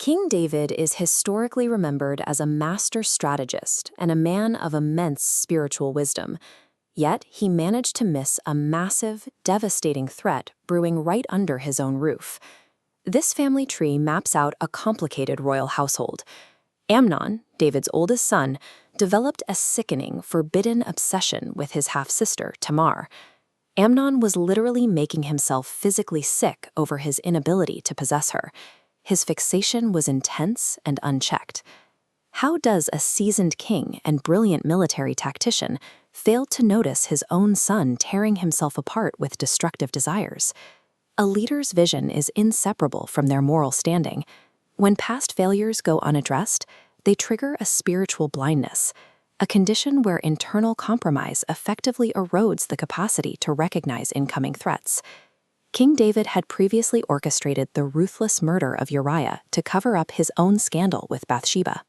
King David is historically remembered as a master strategist and a man of immense spiritual wisdom. Yet, he managed to miss a massive, devastating threat brewing right under his own roof. This family tree maps out a complicated royal household. Amnon, David's oldest son, developed a sickening, forbidden obsession with his half-sister, Tamar. Amnon was literally making himself physically sick over his inability to possess her. His fixation was intense and unchecked. How does a seasoned king and brilliant military tactician fail to notice his own son tearing himself apart with destructive desires? A leader's vision is inseparable from their moral standing. When past failures go unaddressed, they trigger a spiritual blindness, a condition where internal compromise effectively erodes the capacity to recognize incoming threats. King David had previously orchestrated the ruthless murder of Uriah to cover up his own scandal with Bathsheba.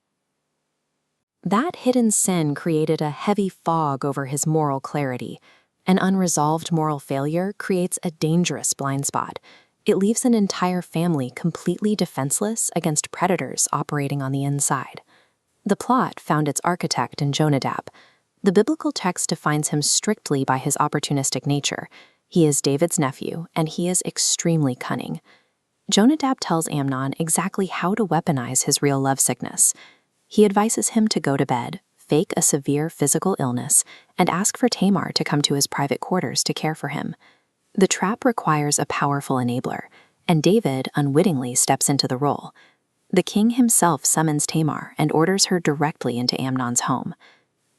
That hidden sin created a heavy fog over his moral clarity. An unresolved moral failure creates a dangerous blind spot. It leaves an entire family completely defenseless against predators operating on the inside. The plot found its architect in Jonadab. The biblical text defines him strictly by his opportunistic nature. He is David's nephew, and he is extremely cunning. Jonadab tells Amnon exactly how to weaponize his real lovesickness. He advises him to go to bed, fake a severe physical illness, and ask for Tamar to come to his private quarters to care for him. The trap requires a powerful enabler, and David unwittingly steps into the role. The king himself summons Tamar and orders her directly into Amnon's home.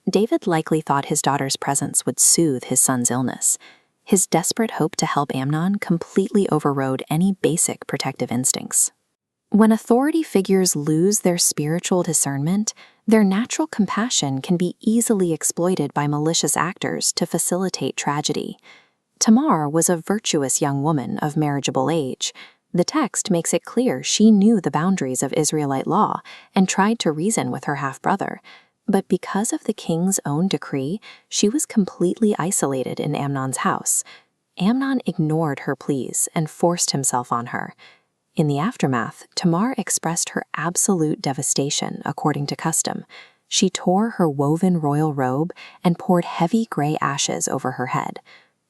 David likely thought his daughter's presence would soothe his son's illness. His desperate hope to help Amnon completely overrode any basic protective instincts. When authority figures lose their spiritual discernment, their natural compassion can be easily exploited by malicious actors to facilitate tragedy. Tamar was a virtuous young woman of marriageable age. The text makes it clear she knew the boundaries of Israelite law and tried to reason with her half-brother. But because of the king's own decree, she was completely isolated in Amnon's house. Amnon ignored her pleas and forced himself on her. In the aftermath, Tamar expressed her absolute devastation according to custom. She tore her woven royal robe and poured heavy gray ashes over her head.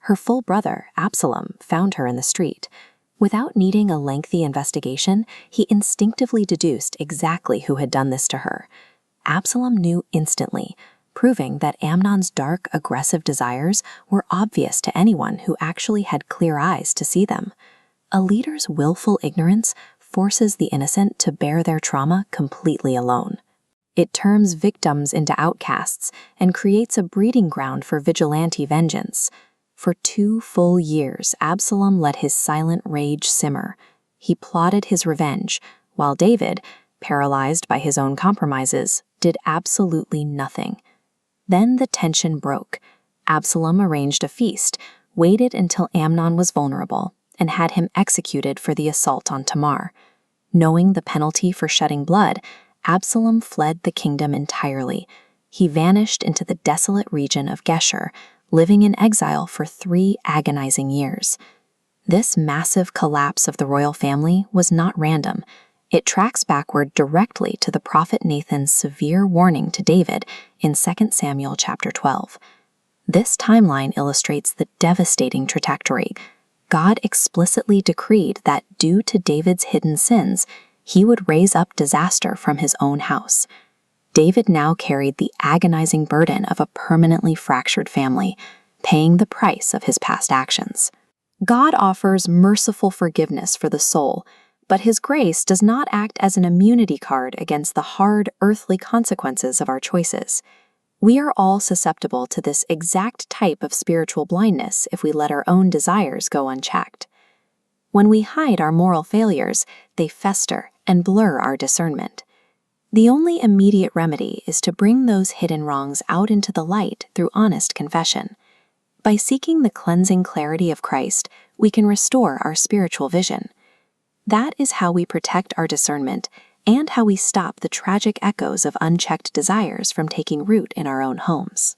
Her full brother, Absalom, found her in the street. Without needing a lengthy investigation, he instinctively deduced exactly who had done this to her. Absalom knew instantly, proving that Amnon's dark, aggressive desires were obvious to anyone who actually had clear eyes to see them. A leader's willful ignorance forces the innocent to bear their trauma completely alone. It turns victims into outcasts and creates a breeding ground for vigilante vengeance. For 2 full years, Absalom let his silent rage simmer. He plotted his revenge, while David, paralyzed by his own compromises, did absolutely nothing. Then the tension broke. Absalom arranged a feast, waited until Amnon was vulnerable, and had him executed for the assault on Tamar. Knowing the penalty for shedding blood, Absalom fled the kingdom entirely. He vanished into the desolate region of Geshur, living in exile for 3 agonizing years. This massive collapse of the royal family was not random. It tracks backward directly to the prophet Nathan's severe warning to David in 2 Samuel chapter 12. This timeline illustrates the devastating trajectory. God explicitly decreed that due to David's hidden sins, he would raise up disaster from his own house. David now carried the agonizing burden of a permanently fractured family, paying the price of his past actions. God offers merciful forgiveness for the soul, but his grace does not act as an immunity card against the hard earthly consequences of our choices. We are all susceptible to this exact type of spiritual blindness if we let our own desires go unchecked. When we hide our moral failures, they fester and blur our discernment. The only immediate remedy is to bring those hidden wrongs out into the light through honest confession. By seeking the cleansing clarity of Christ, we can restore our spiritual vision. That is how we protect our discernment and how we stop the tragic echoes of unchecked desires from taking root in our own homes.